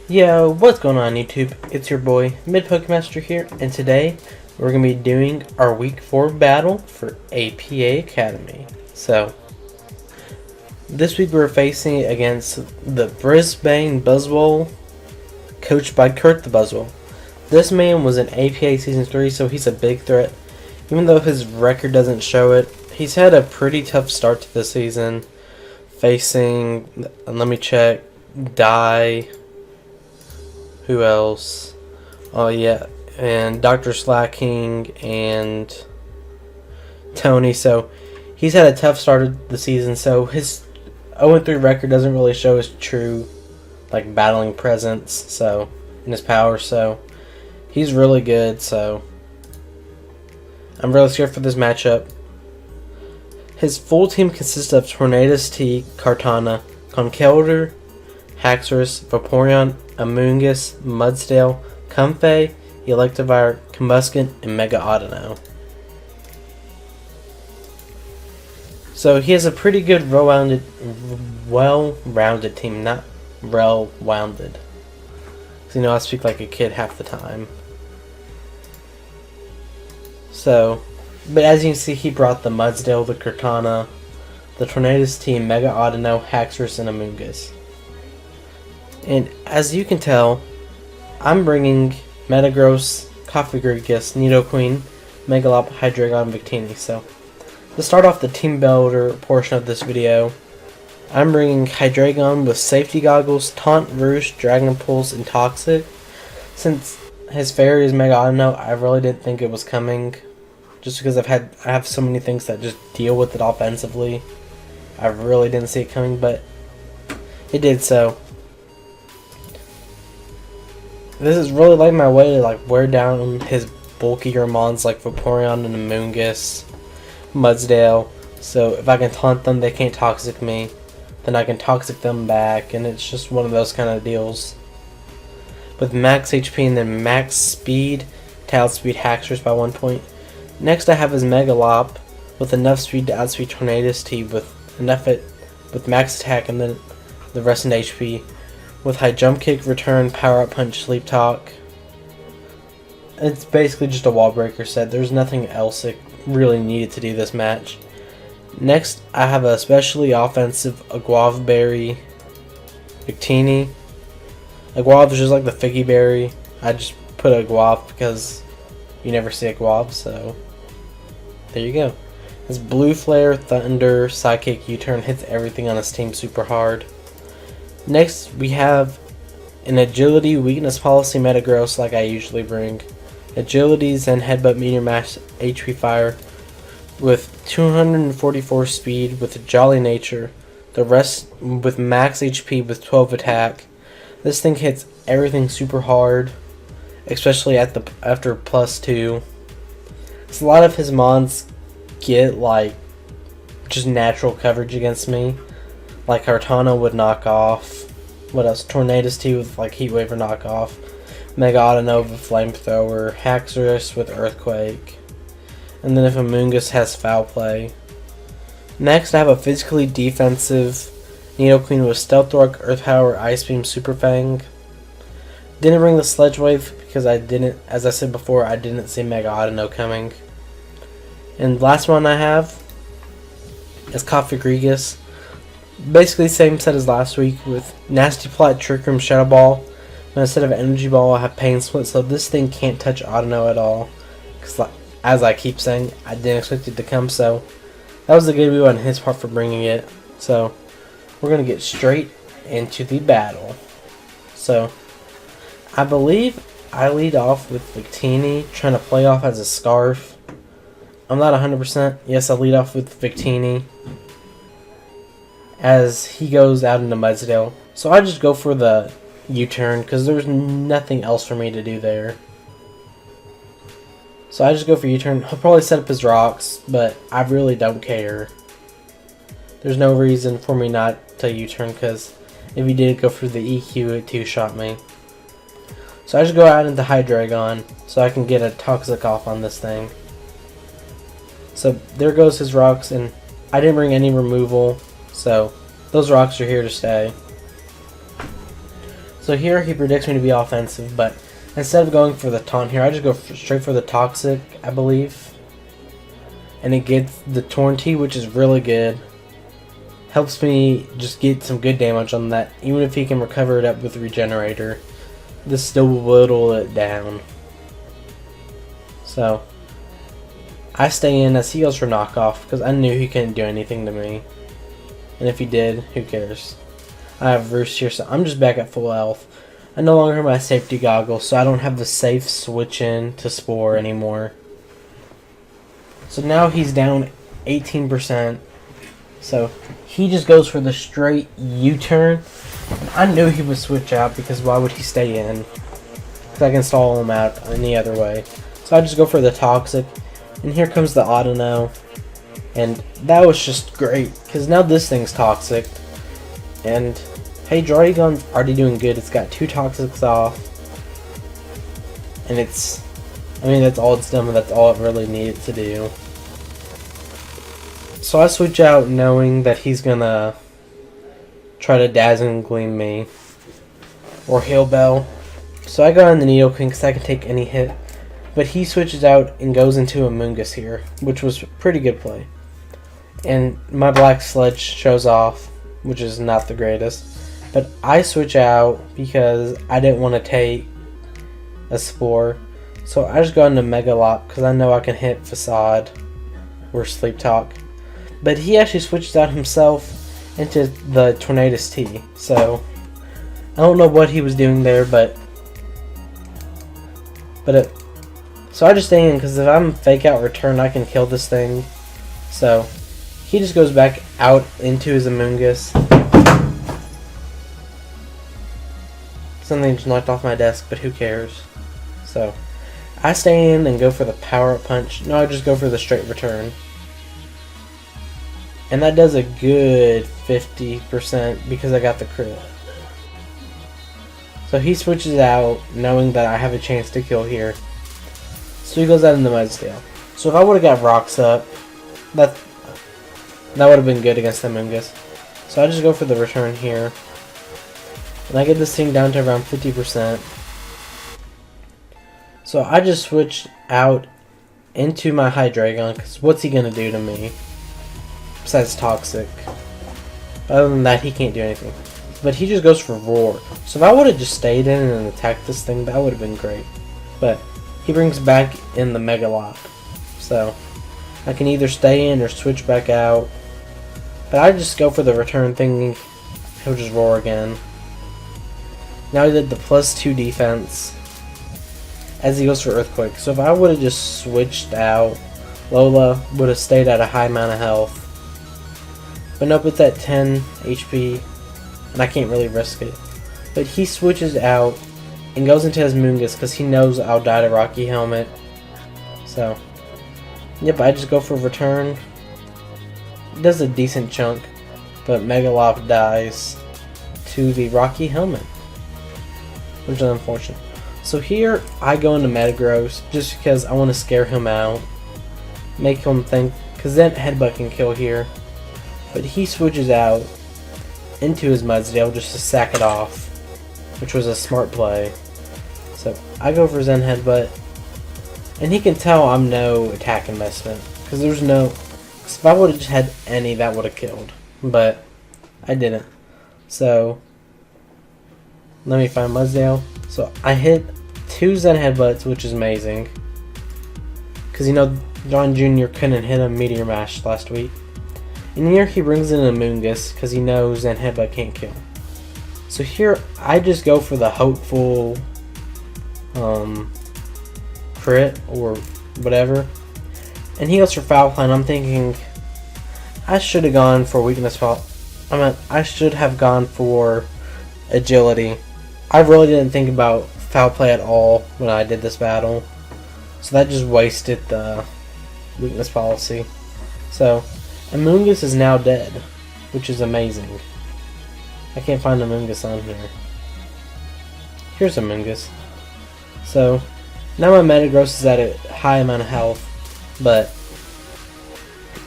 Yo, what's going on YouTube? It's your boy, MidPokeMaster here, and today we're going to be doing our Week 4 battle for APA Academy. So, this week we're facing against the Brisbane Buzzwole, coached by Curt the Buzzwole. This man was in APA Season 3, so he's a big threat. Even though his record doesn't show it, he's had a pretty tough start to the season, facing, let me check, who else? Oh yeah, and Dr.Slaking and Tony. So he's had a tough start of the season. So his 0-3 record doesn't really show his true, like, battling presence. So in his power. So he's really good. So I'm really scared for this matchup. His full team consists of Tornadus, Kartana, Conkeldurr, Haxorus, Vaporeon, Amoonguss, Mudsdale, Comfey, Electivire, Combusken, and Mega Audino. So he has a pretty good well-rounded team, not well-rounded. Because, you know, I speak like a kid half the time. So, but as you can see, he brought the Mudsdale, the Kartana, the Tornadus team, Mega Audino, Haxorus, and Amoonguss. And as you can tell, I'm bringing Metagross, Cofagrigus, Nidoqueen, Megalop, Hydreigon, and Victini. So, to start off the team builder portion of this video, I'm bringing Hydreigon with Safety Goggles, Taunt, Roost, Dragon Pulse, and Toxic. Since his fairy is Mega Audino, I really didn't think it was coming. Just because I have so many things that just deal with it offensively. I really didn't see it coming, but it did so. This is really like my way to wear down his bulkier mons like Vaporeon and Amoonguss, Mudsdale. So if I can taunt them, they can't toxic me. Then I can toxic them back, and it's just one of those kind of deals. With max HP and then max speed to outspeed Haxorus by 1 point. Next I have his Megalop with enough speed to outspeed Tornadus T with max attack and then the rest in HP. With high jump kick, return, power up punch, sleep talk. It's basically just a wall breaker set. There's nothing else that really needed to do this match. Next, I have a especially offensive Aguav Berry Victini. Aguav is just like the Figgy Berry. I just put Aguav because you never see Aguav, so there you go. His Blue Flare, Thunder, Psychic, U-Turn hits everything on his team super hard. Next, we have an Agility Weakness Policy Metagross like I usually bring. Agility, Zen Headbutt, Meteor Mash, HP Fire with 244 speed with Jolly Nature. The rest with max HP with 12 attack. This thing hits everything super hard, especially after +2. So a lot of his mons get just natural coverage against me. Like Kartana would knock off. What else? Tornadus T with Heat Wave or knock off. Mega Audino with Flamethrower. Haxorus with Earthquake. And then if Amoonguss has Foul Play. Next I have a physically defensive Nidoqueen with Stealth Rock, Earth Power, Ice Beam, Super Fang. Didn't bring the Sledge Wave because as I said before, I didn't see Mega Audino coming. And last one I have is Cofagrigus. Basically same set as last week with Nasty Plot, Trick Room, Shadow Ball. But instead of Energy Ball, I have Pain Split, so this thing can't touch Audino at all. Because as I keep saying, I didn't expect it to come, so that was a good move on his part for bringing it. So we're going to get straight into the battle. So I believe I lead off with Victini, trying to play off as a Scarf. I'm not 100%. Yes, I lead off with Victini as he goes out into Mudsdale. So I just go for the U-turn because there's nothing else for me to do there. So I just go for U-turn. He'll probably set up his rocks, but I really don't care. There's no reason for me not to U-turn because if he did go for the EQ, it two-shot me. So I just go out into Hydreigon so I can get a Toxic off on this thing. So there goes his rocks, and I didn't bring any removal. So those rocks are here to stay. So So here he predicts me to be offensive, but instead of going for the taunt here, I just go straight for the toxic, I believe. And it gets the Torrenti, which is really good. Helps me just get some good damage on that, even if he can recover it up with Regenerator. This still will whittle it down. So I stay in as he goes for knockoff because I knew he couldn't do anything to me. And if he did, who cares? I have Roost here, so I'm just back at full health. I no longer have my safety goggles, so I don't have the safe switch in to Spore anymore. So now he's down 18%. So he just goes for the straight U-turn. I knew he would switch out because why would he stay in? Because I can stall him out any other way. So I just go for the toxic. And here comes the Audino. And that was just great. Because now this thing's toxic. And hey, Dragon's already doing good. It's got 2 toxics off. And it's... I mean, that's all it's done, but that's all it really needed to do. So I switch out knowing that he's gonna try to Dazzling Gleam me. Or Hail Bell. So I go on the Nidokings because I can take any hit. But he switches out and goes into a Mungus here, which was a pretty good play. And my Black Sledge shows off, which is not the greatest. But I switch out because I didn't want to take a Spore. So I just go into Mega Lock because I know I can hit Facade or Sleep Talk. But he actually switches out himself into the Tornadus T. So I don't know what he was doing there, so I just stay in because if I'm fake out return, I can kill this thing. So he just goes back out into his Amoonguss. Something just knocked off my desk, but who cares? So I stay in and go for the Power Up Punch. No, I just go for the straight return. And that does a good 50% because I got the crit. So he switches out knowing that I have a chance to kill here. So he goes out in the Mudsdale. So if I would have got Rocks up, that would have been good against the Mungus. So I just go for the return here. And I get this thing down to around 50%. So I just switched out into my Hydreigon because what's he going to do to me? Besides Toxic. Other than that, he can't do anything. But he just goes for Roar. So if I would have just stayed in and attacked this thing, that would have been great. But he brings back in the Mega Lock. So I can either stay in or switch back out. But I just go for the return thinking he'll just Roar again. Now he did the +2 defense as he goes for Earthquake. So if I would have just switched out, Lola would have stayed at a high amount of health. But nope, it's at 10 HP, and I can't really risk it. But he switches out and goes into his Mungus because he knows I'll die to Rocky Helmet. So, yep, I just go for return. It does a decent chunk, but Megaloft dies to the Rocky Helmet, which is unfortunate. So here, I go into Metagross just because I want to scare him out. Make him think, because then Headbutt can kill here. But he switches out into his Mudsdale just to sack it off, which was a smart play. So I go for Zen Headbutt, and he can tell I'm no attack investment, because there's no... Cause if I would have just had any, that would have killed, but I didn't. So let me find Mudsdale. So I hit 2 Zen Headbutts, which is amazing, because you know John Jr. couldn't hit a Meteor Mash last week. And here he brings in a Mungus because he knows Zen Headbutt can't kill. So here I just go for the hopeful crit or whatever. And he goes for Foul Play, and I'm thinking I should have gone for weakness fault. I should have gone for agility. I really didn't think about Foul Play at all when I did this battle. So that just wasted the weakness policy. So Amoonguss is now dead, which is amazing. I can't find Amoonguss on here. Here's Amoonguss. So now my Metagross is at a high amount of health, but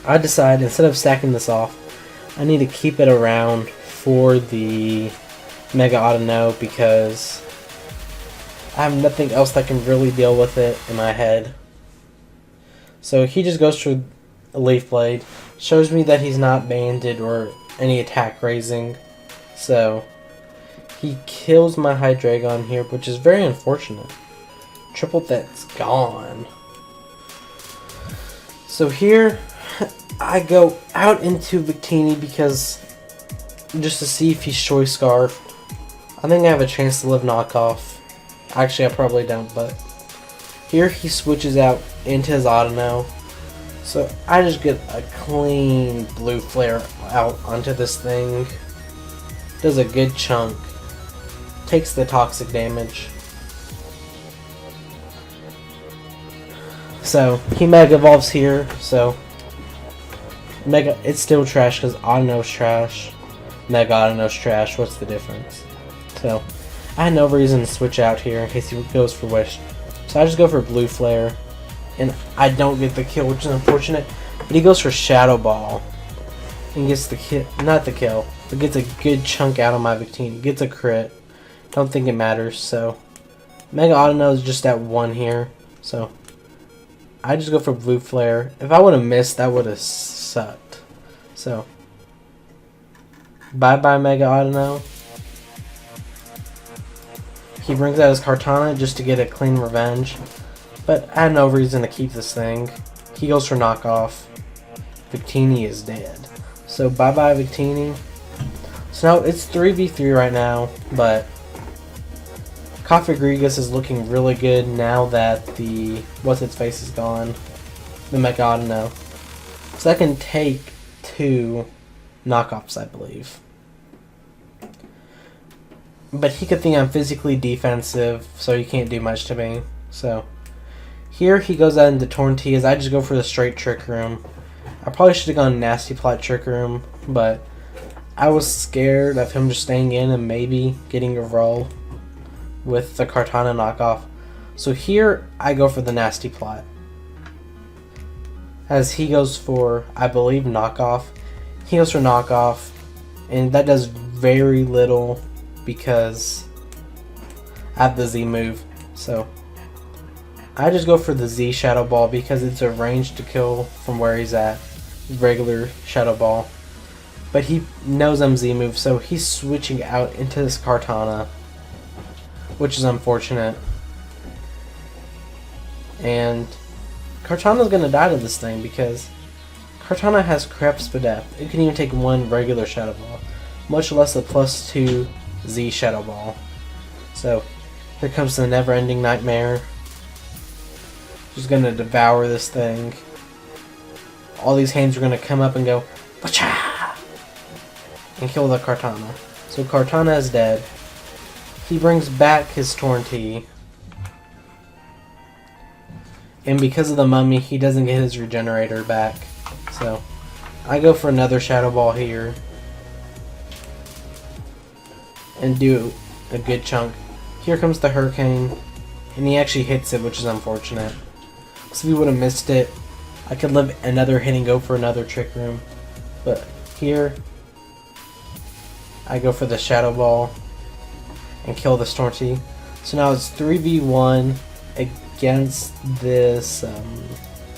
I decide instead of stacking this off, I need to keep it around for the Mega Audino because I have nothing else that can really deal with it in my head. So he just goes for a Leaf Blade. Shows me that he's not banded or any attack raising. So he kills my Hydreigon here, which is very unfortunate. Triple that's gone. So here I go out into Victini because just to see if he's Choice Scarf. I think I have a chance to live knockoff. Actually, I probably don't, but here he switches out into his Audino. So I just get a clean blue flare out onto this thing. Does a good chunk. Takes the toxic damage. So he Mega Evolves here. So Mega, it's still trash because Audino's trash. Mega Audino's trash. What's the difference? So I had no reason to switch out here in case he goes for Wish. So I just go for Blue Flare. And I don't get the kill, which is unfortunate. But he goes for Shadow Ball. And gets the kill. Not the kill. But gets a good chunk out of my Victini. Gets a crit. Don't think it matters. So Mega Audino is just at 1 here. So I just go for Blue Flare. If I would have missed, that would have sucked. So bye-bye Mega Audino. He brings out his Kartana just to get a clean revenge. But I had no reason to keep this thing. He goes for knockoff. Victini is dead. So bye-bye Victini. So now it's 3v3 right now. But Cofagrigus is looking really good now that the What's-Its-Face is gone. The Mega Audino. So I can take 2 knockoffs, I believe. But he could think I'm physically defensive, so he can't do much to me. So here he goes out into Torrentias. I just go for the straight Trick Room. I probably should have gone Nasty Plot Trick Room, but I was scared of him just staying in and maybe getting a roll with the Kartana knockoff. So here I go for the Nasty Plot. As he goes for, I believe, knockoff. He goes for knockoff, and that does very little because I have the Z move. So I just go for the Z Shadow Ball because it's a range to kill from where he's at. Regular Shadow Ball. But he knows I'm Z move, so he's switching out into his Kartana, which is unfortunate. And Kartana's gonna die to this thing because Kartana has crap Spadef. It can even take 1 regular Shadow Ball, much less a +2 Z Shadow Ball. So here comes the never-ending nightmare. Just gonna devour this thing. All these hands are gonna come up and go Wacha! And kill the Kartana. So Kartana is dead. He brings back his Torrentee. And because of the mummy, he doesn't get his regenerator back. So I go for another Shadow Ball here. And do a good chunk. Here comes the Hurricane. And he actually hits it, which is unfortunate. So if he would have missed it, I could live another hit and go for another Trick Room. But here, I go for the Shadow Ball and kill the Torrentee. So now it's 3v1 against this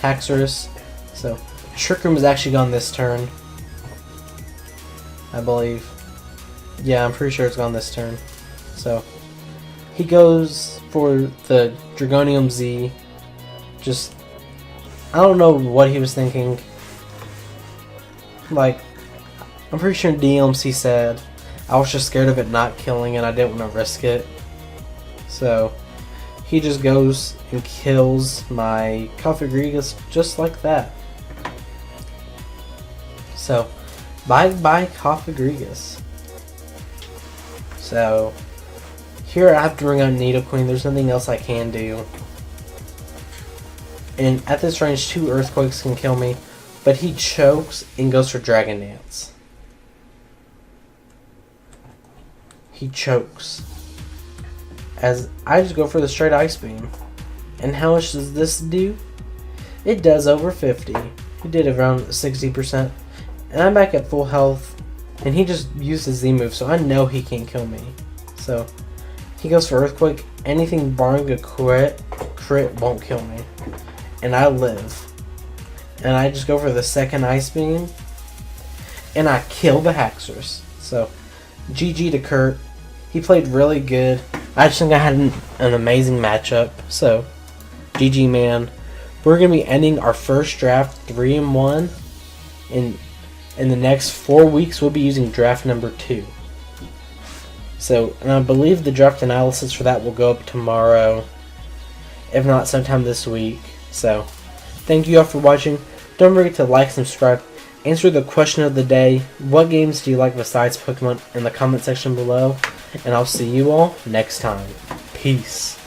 Haxorus. So Trick Room is actually gone this turn, I believe. Yeah, I'm pretty sure it's gone this turn. So he goes for the Dragonium Z. Just, I don't know what he was thinking. Like, I'm pretty sure DMC said I was just scared of it not killing and I didn't want to risk it. So he just goes and kills my Cofagrigus just like that. So bye Cofagrigus. So here I have to bring out Nidoking. There's nothing else I can do. And at this range, 2 Earthquakes can kill me. But he chokes and goes for Dragon Dance. He chokes. As I just go for the straight Ice Beam. And how much does this do? It does over 50. He did around 60%. And I'm back at full health. And he just used his Z move, so I know he can't kill me. So he goes for Earthquake. Anything barring a crit won't kill me. And I live. And I just go for the second Ice Beam. And I kill the Haxorus. So GG to Curt. He played really good. I just think I had an amazing matchup. So GG, man. We're going to be ending our first draft 3-1. In the next 4 weeks, we'll be using draft number 2. So, and I believe the draft analysis for that will go up tomorrow, if not sometime this week. So, thank you all for watching. Don't forget to like, subscribe, answer the question of the day. What games do you like besides Pokemon in the comment section below? And I'll see you all next time. Peace.